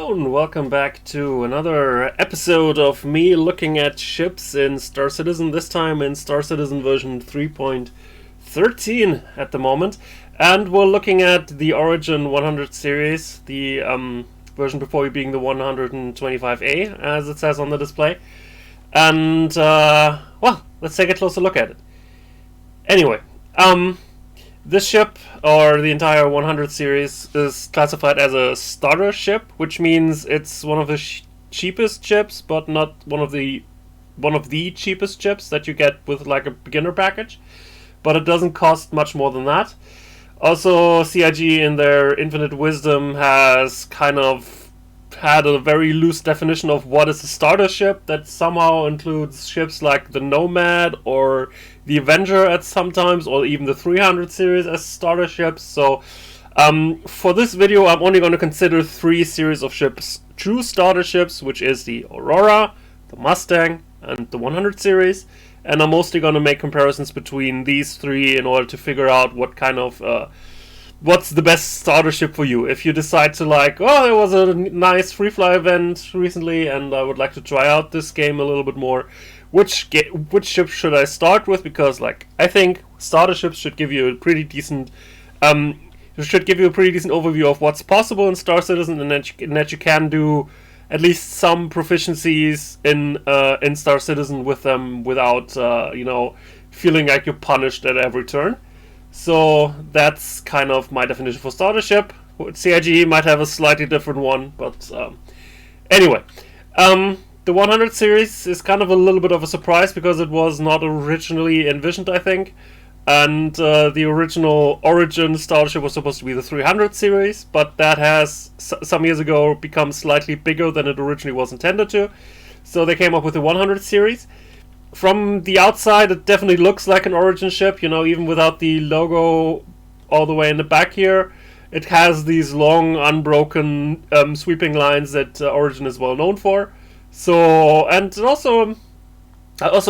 Hello and welcome back to another episode of me looking at ships in Star Citizen, this time in Star Citizen version 3.13 at the moment. And we're looking at the Origin 100 series, the version before being the 125A, as it says on the display. And, well, let's take a closer look at it. Anyway, this ship, or the entire 100 series, is classified as a starter ship, which means it's one of the cheapest ships, but not one of the cheapest ships that you get with like a beginner package. But it doesn't cost much more than that. Also, CIG, in their infinite wisdom, has kind of had a very loose definition of what is a starter ship that somehow includes ships like the Nomad or the Avenger at sometimes, or even the 300 series as starter ships. So for this video I'm only going to consider three series of ships true starter ships, which is the Aurora, the Mustang, and the 100 series. And I'm mostly going to make comparisons between these three in order to figure out what kind of what's the best starter ship for you. If you decide to like, oh, there was a nice free fly event recently and I would like to try out this game a little bit more, which ship should I start with? Because like I think starter ships should give you a pretty decent overview of what's possible in Star Citizen, and that you can do at least some proficiencies in Star Citizen with them without feeling like you're punished at every turn. So that's kind of my definition for starter ship. CIG might have a slightly different one, but anyway. The 100 series is kind of a little bit of a surprise because it was not originally envisioned, I think. And the original Origin starter ship was supposed to be the 300 series, but that has some years ago become slightly bigger than it originally was intended to. So they came up with the 100 series. From the outside, it definitely looks like an Origin ship, even without the logo all the way in the back here. It has these long, unbroken sweeping lines that Origin is well known for. So, and it also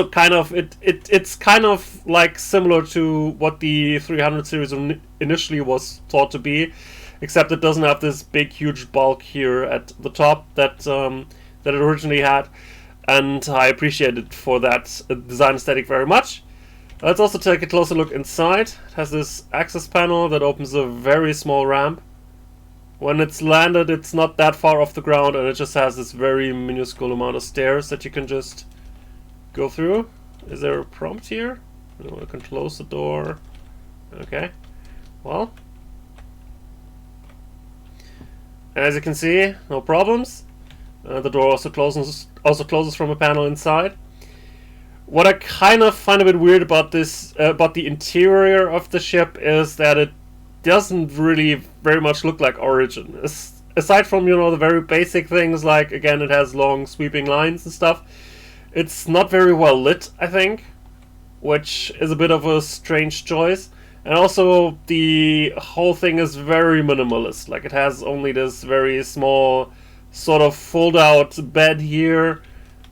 kind of, it's kind of like similar to what the 300 series initially was thought to be, except it doesn't have this big, huge bulk here at the top that it originally had. And I appreciate it for that design aesthetic very much. Let's also take a closer look inside. It has this access panel that opens a very small ramp. When it's landed, it's not that far off the ground, and it just has this very minuscule amount of stairs that you can just go through. Is there a prompt here? No, I can close the door. Okay. Well, as you can see, no problems. The door also closes from a panel inside. What I kind of find a bit weird about this, about the interior of the ship, is that it doesn't really very much look like Origin. Aside from the very basic things like, again, it has long sweeping lines and stuff. It's not very well lit, I think, which is a bit of a strange choice. And also the whole thing is very minimalist. Like, it has only this very small sort of fold-out bed here.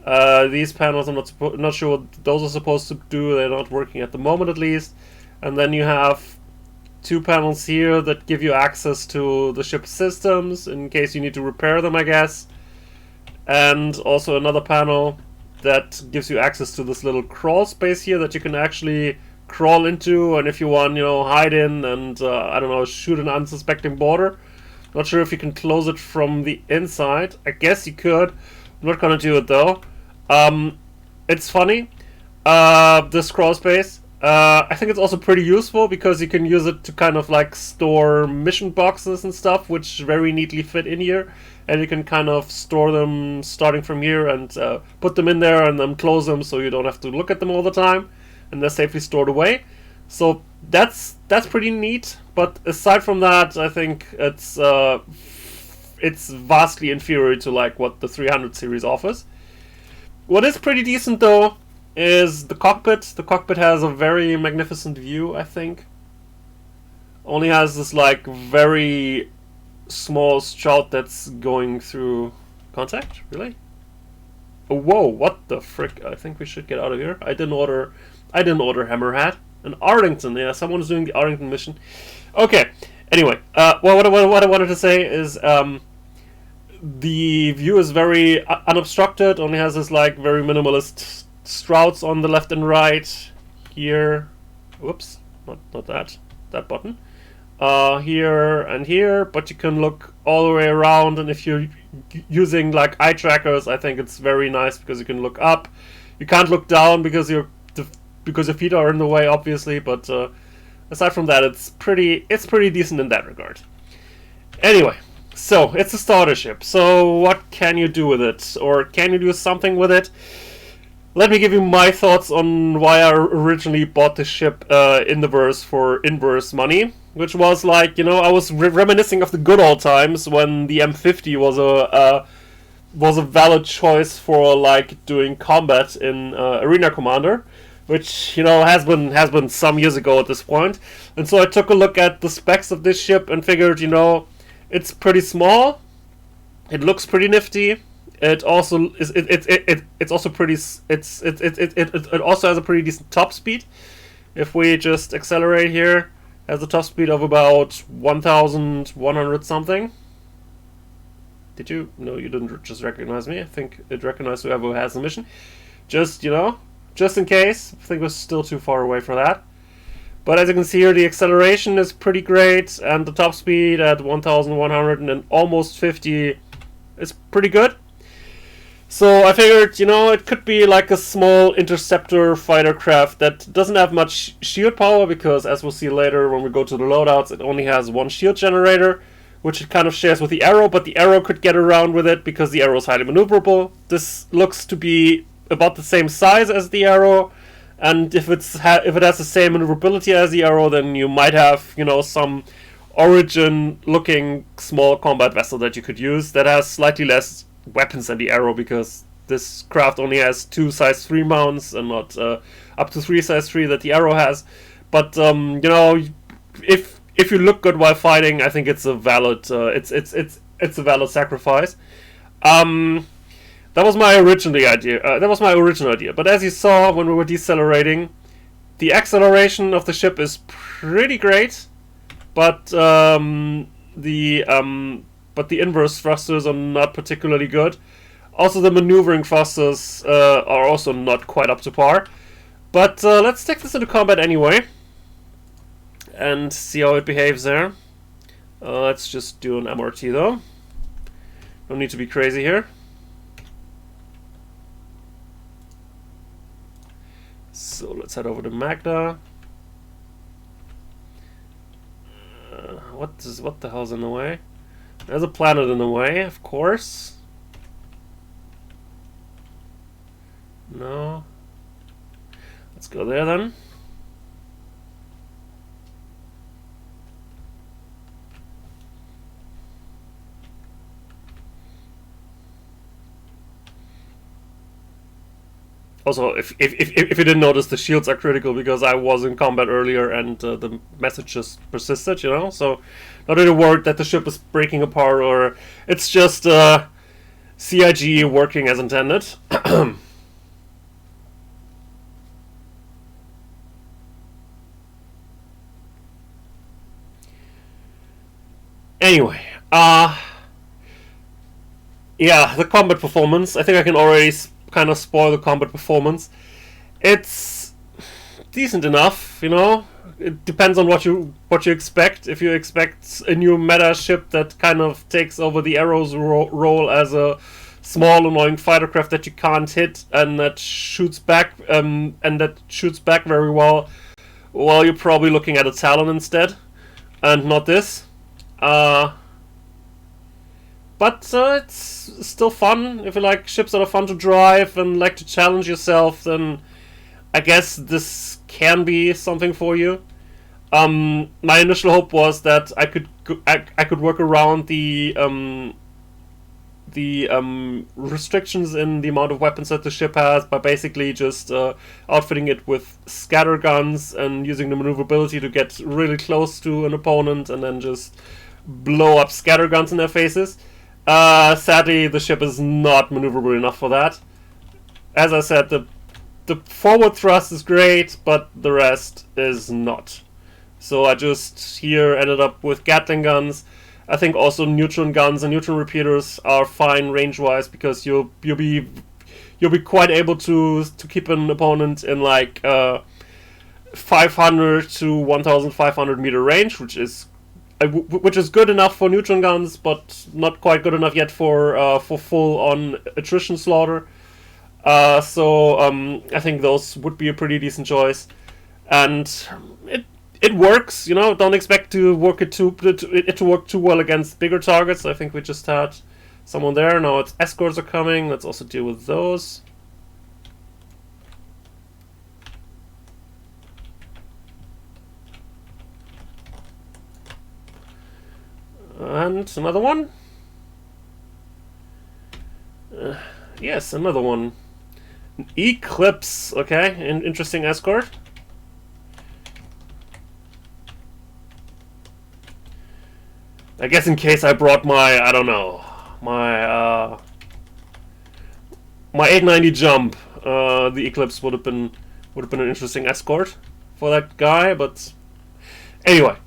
These panels, I'm not sure what those are supposed to do. They're not working at the moment, at least. And then you have two panels here that give you access to the ship's systems in case you need to repair them, I guess. And also another panel that gives you access to this little crawl space here that you can actually crawl into, and if you want, hide in and shoot an unsuspecting boarder. Not sure if you can close it from the inside. I guess you could. I'm not gonna do it though. It's funny. This crawl space. I think it's also pretty useful because you can use it to kind of like store mission boxes and stuff, which very neatly fit in here. And you can kind of store them starting from here and put them in there and then close them so you don't have to look at them all the time. And they're safely stored away. So that's pretty neat. But aside from that, I think it's vastly inferior to like what the 300 series offers. What is pretty decent though is the cockpit. The cockpit has a very magnificent view, I think. Only has this like very small spout that's going through contact. Really? Oh, whoa! What the frick? I think we should get out of here. I didn't order Hammerhead. And Arlington, yeah, someone's doing the Arlington mission. Okay. Anyway, what I wanted to say is the view is very unobstructed, only has this like very minimalist sprouts on the left and right. Here, whoops, not that button. Here and here, but you can look all the way around, and if you're using like eye trackers, I think it's very nice because you can look up. You can't look down because your feet are in the way, obviously, but aside from that, it's pretty decent in that regard. Anyway, so it's a starter ship. So what can you do with it, or can you do something with it? Let me give you my thoughts on why I originally bought this ship in the verse for inverse money, which was like, you know, I was reminiscing of the good old times when the M50 was a valid choice for like doing combat in Arena Commander, which, you know, has been some years ago at this point. And so I took a look at the specs of this ship and figured, you know, it's pretty small. It looks pretty nifty. It also is. It's also pretty. It also has a pretty decent top speed. If we just accelerate here, has a top speed of about 1,100 something. Did you? No, you didn't just recognize me. I think it recognized whoever has the mission. Just, you know, just in case. I think we're still too far away for that. But as you can see here, the acceleration is pretty great, and the top speed at 1,100 and almost 50 is pretty good. So I figured, you know, it could be like a small interceptor fighter craft that doesn't have much shield power, because as we'll see later when we go to the loadouts, it only has one shield generator, which it kind of shares with the Arrow, but the Arrow could get around with it because the Arrow is highly maneuverable. This looks to be about the same size as the Arrow, and if it has the same maneuverability as the Arrow, then you might have, you know, some Origin-looking small combat vessel that you could use that has slightly less weapons than the Arrow, because this craft only has 2 size 3 mounts and not up to 3 size 3 that the Arrow has. But you know, if you look good while fighting, I think it's a valid it's a valid sacrifice. That was my original idea. But as you saw when we were decelerating, the acceleration of the ship is pretty great, but the inverse thrusters are not particularly good. Also, the maneuvering thrusters are also not quite up to par. But let's take this into combat anyway and see how it behaves there. Let's just do an MRT though. No need to be crazy here. So let's head over to Magda. What the hell's in the way? There's a planet in the way, of course. No. Let's go there then. Also, if you didn't notice, the shields are critical because I was in combat earlier and the message just persisted, you know? So, not really worried that the ship is breaking apart, or it's just CIG working as intended. Anyway, yeah, the combat performance. I think I can already kind of spoil the combat performance. It's decent enough, you know. It depends on what you expect. If you expect a new meta ship that kind of takes over the Arrow's role as a small annoying fighter craft that you can't hit and that shoots back very well, well, you're probably looking at a Talon instead, and not this. But it's still fun. If you like ships that are fun to drive and like to challenge yourself, then I guess this can be something for you. My initial hope was that I could work around the restrictions in the amount of weapons that the ship has by basically just outfitting it with scatter guns and using the maneuverability to get really close to an opponent and then just blow up scatter guns in their faces. Sadly, the ship is not maneuverable enough for that. As I said, the forward thrust is great, but the rest is not. So I just here ended up with Gatling guns, I think also neutron guns and neutron repeaters are fine range-wise, because you'll be quite able to keep an opponent in like 500 to 1,500 meter range, which is good enough for neutron guns, but not quite good enough yet for full-on attrition slaughter. So I think those would be a pretty decent choice, and it works. You know, don't expect to work it to work too well against bigger targets. I think we just had someone there. Now its escorts are coming. Let's also deal with those. And another one. Yes, another one. An Eclipse. Okay, an interesting escort. I guess in case I brought my, I don't know, my 890 jump, the Eclipse would have been an interesting escort for that guy. But anyway,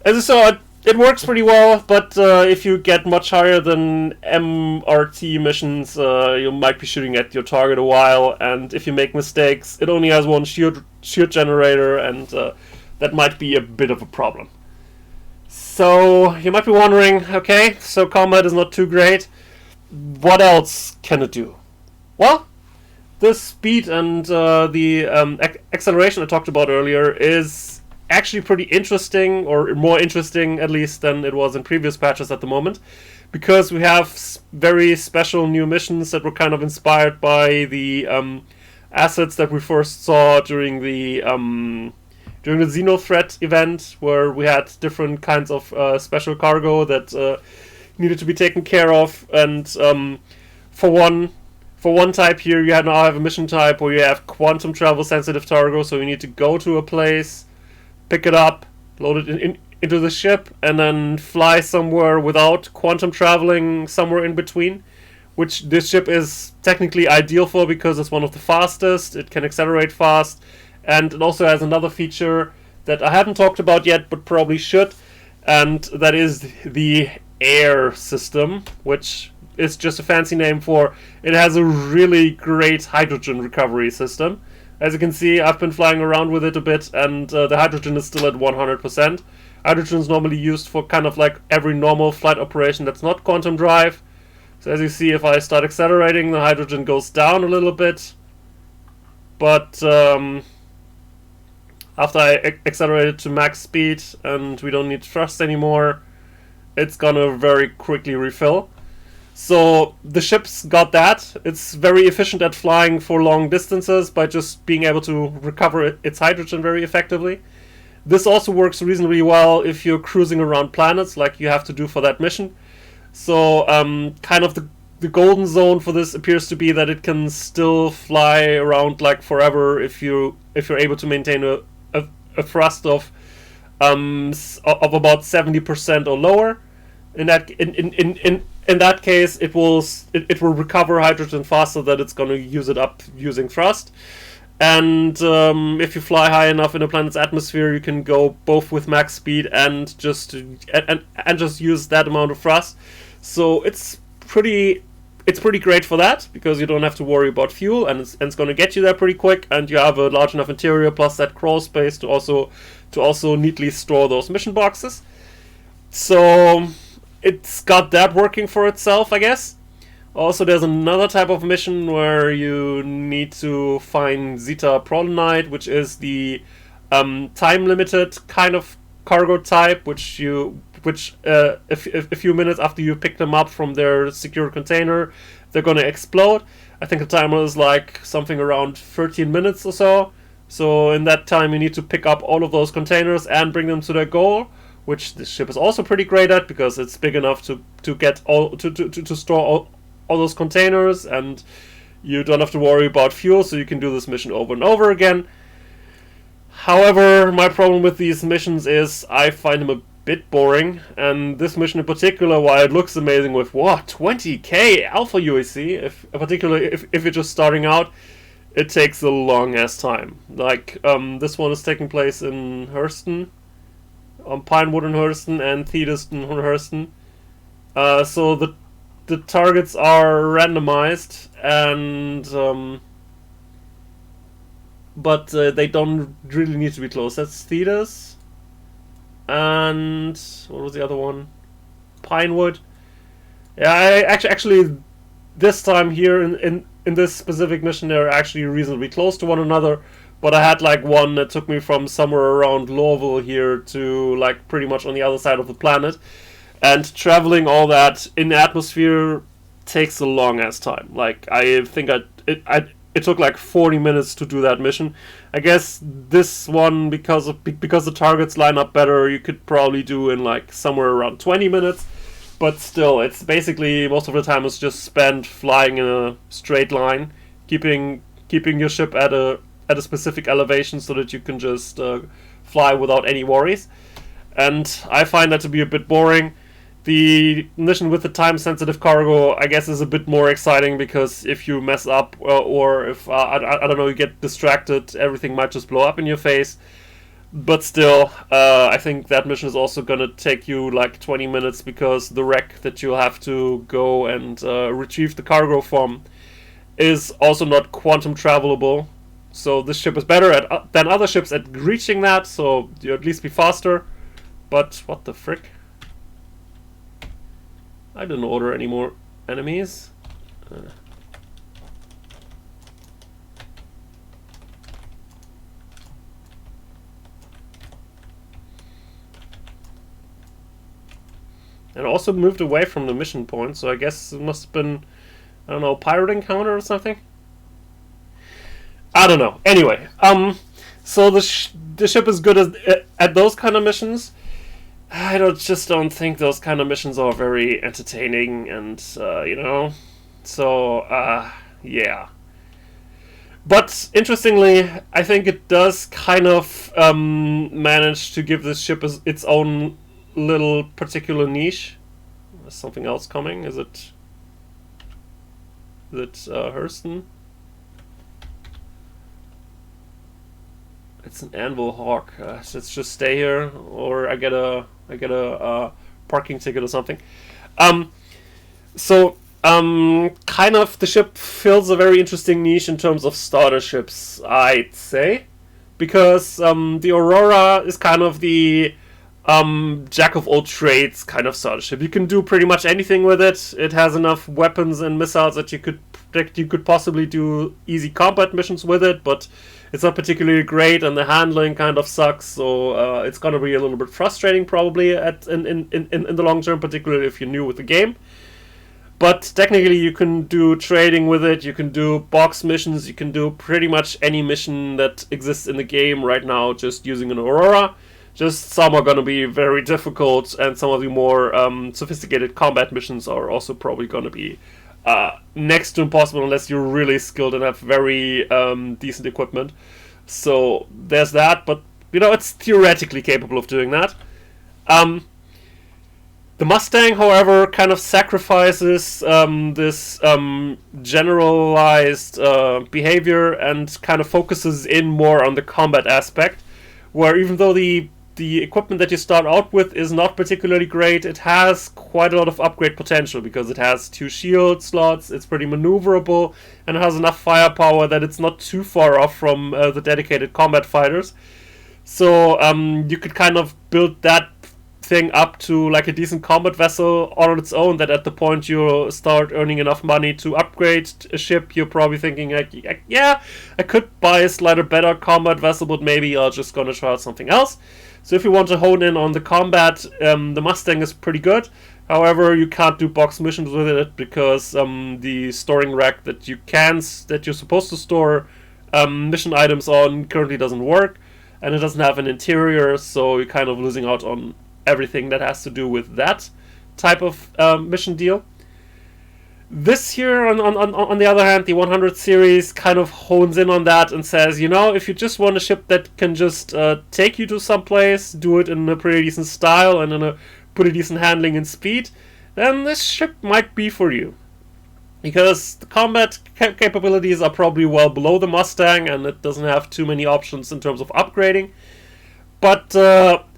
as I saw, it works pretty well. But if you get much higher than MRT missions, you might be shooting at your target a while, and if you make mistakes, it only has one shield generator, and that might be a bit of a problem. So you might be wondering, okay, so combat is not too great. What else can it do? Well, the speed and the acceleration I talked about earlier is actually pretty interesting, or more interesting at least than it was in previous patches at the moment, because we have very special new missions that were kind of inspired by the assets that we first saw during the Xenothreat event, where we had different kinds of special cargo that needed to be taken care of. And for one type here, you now have a mission type where you have quantum travel sensitive cargo, so you need to go to a place, pick it up, load it into the ship, and then fly somewhere without quantum traveling somewhere in between, which this ship is technically ideal for because it's one of the fastest, it can accelerate fast. And it also has another feature that I haven't talked about yet, but probably should, and that is the air system, which is just a fancy name for it has a really great hydrogen recovery system. As you can see, I've been flying around with it a bit, and the hydrogen is still at 100%. Hydrogen is normally used for kind of like every normal flight operation that's not quantum drive. So as you see, if I start accelerating, the hydrogen goes down a little bit, but after I accelerate it to max speed and we don't need thrust anymore, it's gonna very quickly refill. So the ship's got that. It's very efficient at flying for long distances by just being able to recover its hydrogen very effectively. This also works reasonably well if you're cruising around planets like you have to do for that mission. So kind of the golden zone for this appears to be that it can still fly around like forever if you're able to maintain a thrust of about 70% or lower. In that case, it will recover hydrogen faster than it's going to use it up using thrust. And if you fly high enough in a planet's atmosphere, you can go both with max speed and just use that amount of thrust. So it's pretty great for that, because you don't have to worry about fuel, and it's going to get you there pretty quick, and you have a large enough interior plus that crawl space to also neatly store those mission boxes. So it's got that working for itself, I guess. Also, there's another type of mission where you need to find Zeta Prolonite, which is the time-limited kind of cargo type, which a few minutes after you pick them up from their secure container, they're gonna explode. I think the timer is like something around 13 minutes or so. So in that time, you need to pick up all of those containers and bring them to their goal, which this ship is also pretty great at, because it's big enough to get to store all those containers, and you don't have to worry about fuel, so you can do this mission over and over again. However, my problem with these missions is I find them a bit boring, and this mission in particular, while it looks amazing with 20k alpha UAC, particularly if you're just starting out, it takes a long ass time. Like this one is taking place in Hurston, Pinewood and Hurston and Thetis and Hurston. So the targets are randomized, and but they don't really need to be close. That's Thetis, and what was the other one? Pinewood. Yeah, I actually this time here in this specific mission, they're actually reasonably close to one another. But I had like one that took me from somewhere around Lowville here to like pretty much on the other side of the planet. And traveling all that in the atmosphere takes a long ass time. Like I think it took like 40 minutes to do that mission. I guess this one, because the targets line up better, you could probably do in like somewhere around 20 minutes. But still, it's basically most of the time is just spent flying in a straight line, keeping your ship at a specific elevation so that you can just fly without any worries. And I find that to be a bit boring. The mission with the time-sensitive cargo, I guess, is a bit more exciting, because if you mess up or if, I don't know, you get distracted, everything might just blow up in your face. But still, I think that mission is also going to take you like 20 minutes, because the wreck that you'll have to go and retrieve the cargo from is also not quantum travelable. So this ship is better than other ships at reaching that, so you at least be faster. But what the frick? I didn't order any more enemies. And also moved away from the mission point, so I guess it must have been, I don't know, pirate encounter or something? I don't know. Anyway, so the ship is good at those kind of missions. I just don't think those kind of missions are very entertaining, and you know, so yeah. But interestingly, I think it does kind of manage to give this ship its own little particular niche. Is something else coming? Is it Hurston? It's an Anvil Hawk. Let's just stay here, or I get a parking ticket or something. So kind of the ship fills a very interesting niche in terms of starter ships, I'd say, because the Aurora is kind of the jack of all trades kind of starter ship. You can do pretty much anything with it. It has enough weapons and missiles that you could possibly do easy combat missions with it, but it's not particularly great, and the handling kind of sucks, so it's gonna be a little bit frustrating probably in the long term, particularly if you're new with the game. But technically you can do trading with it, you can do box missions, you can do pretty much any mission that exists in the game right now just using an Aurora. Just some are going to be very difficult, and some of the more sophisticated combat missions are also probably going to be next to impossible unless you're really skilled and have very decent equipment. So there's that, but you know, it's theoretically capable of doing that. The Mustang, however, kind of sacrifices this generalized behavior and kind of focuses in more on the combat aspect, where even though the equipment that you start out with is not particularly great, it has quite a lot of upgrade potential, because it has 2 shield slots, it's pretty maneuverable, and it has enough firepower that it's not too far off from the dedicated combat fighters. So you could kind of build that thing up to like a decent combat vessel on its own, that at the point you start earning enough money to upgrade a ship, you're probably thinking like, yeah, I could buy a slightly better combat vessel, but maybe I'll just gonna try out something else. So if you want to hone in on the combat, the Mustang is pretty good. However, you can't do box missions with it, because the storing rack that you're supposed to store mission items on currently doesn't work, and it doesn't have an interior, so you're kind of losing out on everything that has to do with that type of mission deal. This here, on the other hand, the 100 series kind of hones in on that and says, you know, if you just want a ship that can just take you to some place, do it in a pretty decent style and in a pretty decent handling and speed, then this ship might be for you. Because the combat capabilities are probably well below the Mustang, and it doesn't have too many options in terms of upgrading. But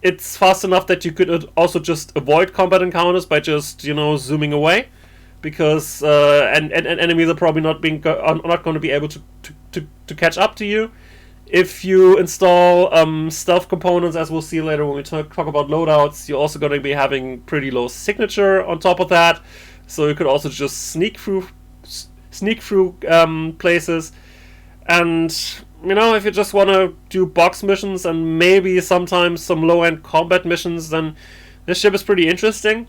it's fast enough that you could also just avoid combat encounters by just zooming away, because and enemies are probably not going to be able to catch up to you. If you install stealth components, as we'll see later when we talk about loadouts, you're also going to be having pretty low signature on top of that. So you could also just sneak through places. And if you just want to do box missions and maybe sometimes some low-end combat missions, then this ship is pretty interesting,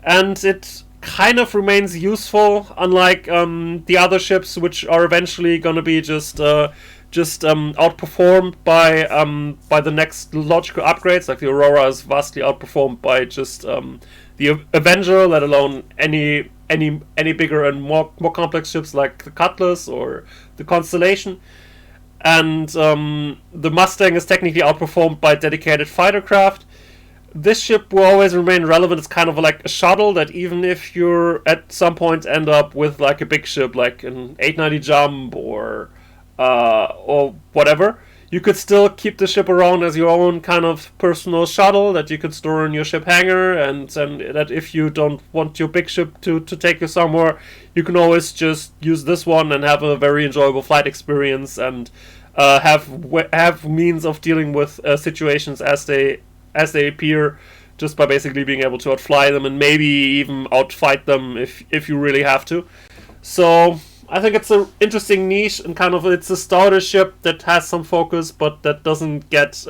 and it kind of remains useful, unlike the other ships, which are eventually going to be just outperformed by the next logical upgrades. Like the Aurora is vastly outperformed by just the Avenger, let alone any bigger and more complex ships like the Cutlass or the Constellation. And the Mustang is technically outperformed by dedicated fighter craft. This ship will always remain relevant. It's kind of like a shuttle that even if you're at some point end up with like a big ship, like an 890 Jump or whatever, you could still keep the ship around as your own kind of personal shuttle that you could store in your ship hangar, and that if you don't want your big ship to take you somewhere, you can always just use this one and have a very enjoyable flight experience, and have means of dealing with situations as they appear, just by basically being able to outfly them and maybe even outfight them if you really have to. So I think it's an interesting niche, and kind of it's a starter ship that has some focus, but that doesn't get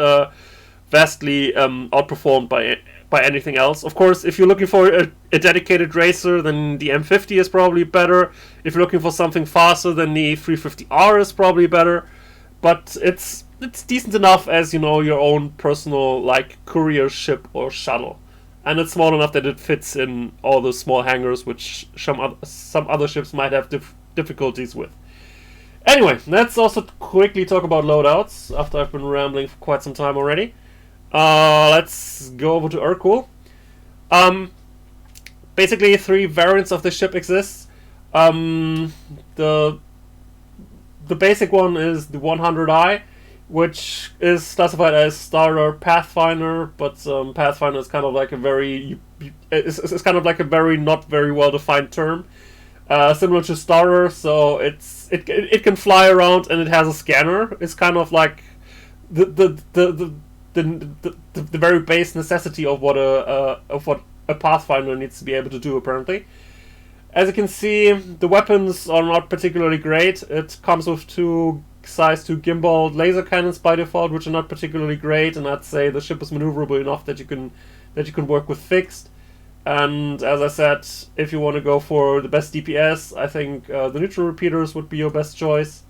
vastly outperformed by anything else. Of course, if you're looking for a dedicated racer, then the M50 is probably better. If you're looking for something faster, then the 350R is probably better. But it's decent enough as your own personal like courier ship or shuttle, and it's small enough that it fits in all the small hangars, which some other ships might have difficulties with. Anyway, let's also quickly talk about loadouts after I've been rambling for quite some time already. Let's go over to Urkul. Basically, 3 variants of the ship exist. The basic one is the 100i, which is classified as starter Pathfinder, but Pathfinder is kind of like a very not very well defined term. Similar to starter, so it can fly around and it has a scanner. It's kind of like the very base necessity of what a Pathfinder needs to be able to do, apparently. As you can see, the weapons are not particularly great. It comes with 2 size 2 gimbal laser cannons by default, which are not particularly great, and I'd say the ship is maneuverable enough that you can work with fixed. And as I said, if you want to go for the best DPS, I think the neutral repeaters would be your best choice.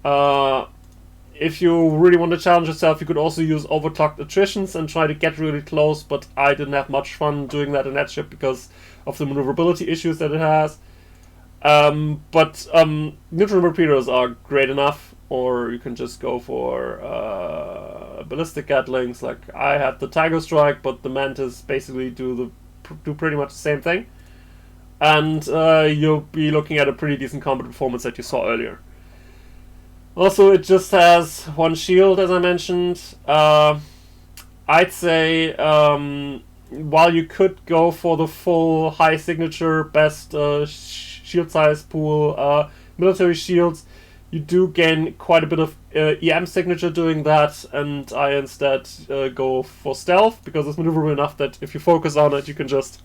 If you really want to challenge yourself, you could also use overclocked attritions and try to get really close, but I didn't have much fun doing that in that ship because of the maneuverability issues that it has. But neutral repeaters are great enough, or you can just go for ballistic gatlings. Like I had the Tiger Strike, but the Mantis basically do pretty much the same thing, and you'll be looking at a pretty decent combat performance that you saw earlier. Also, it just has 1 shield, as I mentioned. I'd say while you could go for the full high signature best shield size pool military shields, you do gain quite a bit of EM signature doing that, and I instead go for stealth, because it's maneuverable enough that if you focus on it, you can just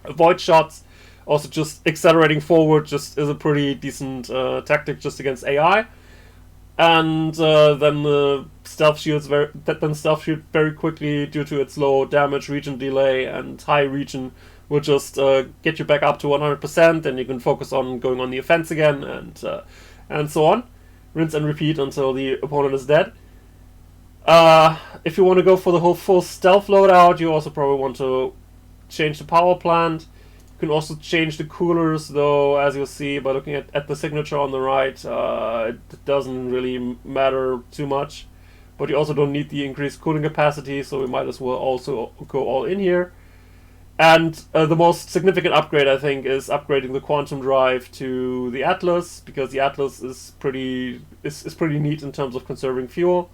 avoid shots. Also, just accelerating forward just is a pretty decent tactic just against AI. And then the stealth shields stealth shield very quickly, due to its low damage regen delay and high regen, will just get you back up to 100%, and you can focus on going on the offense again, and so on. Rinse and repeat until the opponent is dead. If you want to go for the whole full stealth loadout, you also probably want to change the power plant. You can also change the coolers, though, as you'll see by looking at the signature on the right, it doesn't really matter too much. But you also don't need the increased cooling capacity, so we might as well also go all in here. And the most significant upgrade, I think, is upgrading the quantum drive to the Atlas, because the Atlas is pretty neat in terms of conserving fuel.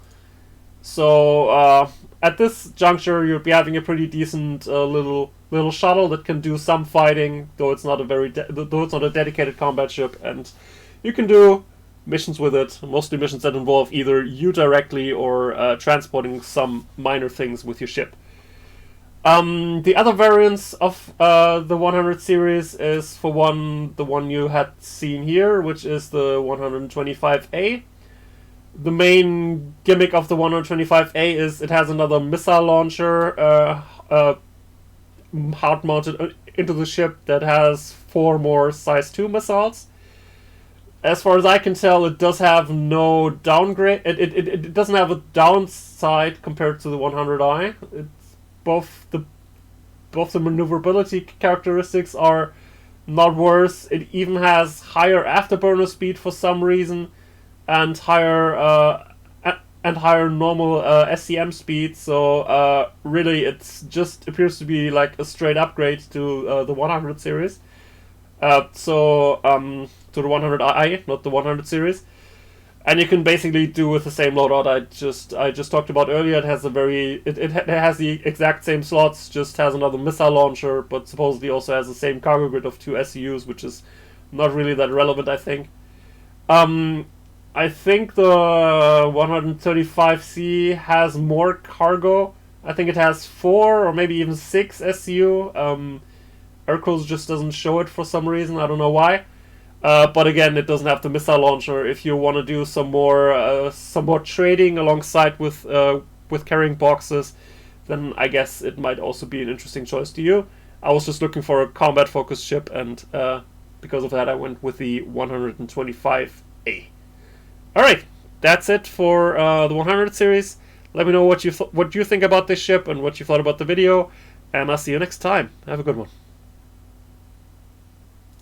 So at this juncture, you'll be having a pretty decent little shuttle that can do some fighting, though it's not a dedicated combat ship, and you can do missions with it. Mostly missions that involve either you directly or transporting some minor things with your ship. The other variants of the 100 series is, for one, the one you had seen here, which is the 125A. The main gimmick of the 125A is it has another missile launcher hard mounted into the ship that has 4 more size 2 missiles. As far as I can tell, it does have no downgrade. It doesn't have a downside compared to the 100i. It's both the maneuverability characteristics are not worse. It even has higher afterburner speed for some reason, and higher normal SCM speed. So really, it just appears to be like a straight upgrade to the 100 series. To the 100i, not the 100 series. And you can basically do with the same loadout I just talked about earlier. It has it has the exact same slots, just has another missile launcher, but supposedly also has the same cargo grid of 2 SCUs, which is not really that relevant, I think. I think the 135C has more cargo. I think it has 4 or maybe even 6 SCU. Aircruise just doesn't show it for some reason. I don't know why. But again, it doesn't have the missile launcher. If you want to do some more trading alongside with carrying boxes, then I guess it might also be an interesting choice to you. I was just looking for a combat-focused ship, and because of that, I went with the 125A. All right, that's it for the 100 series. Let me know what you think about this ship and what you thought about the video, and I'll see you next time. Have a good one.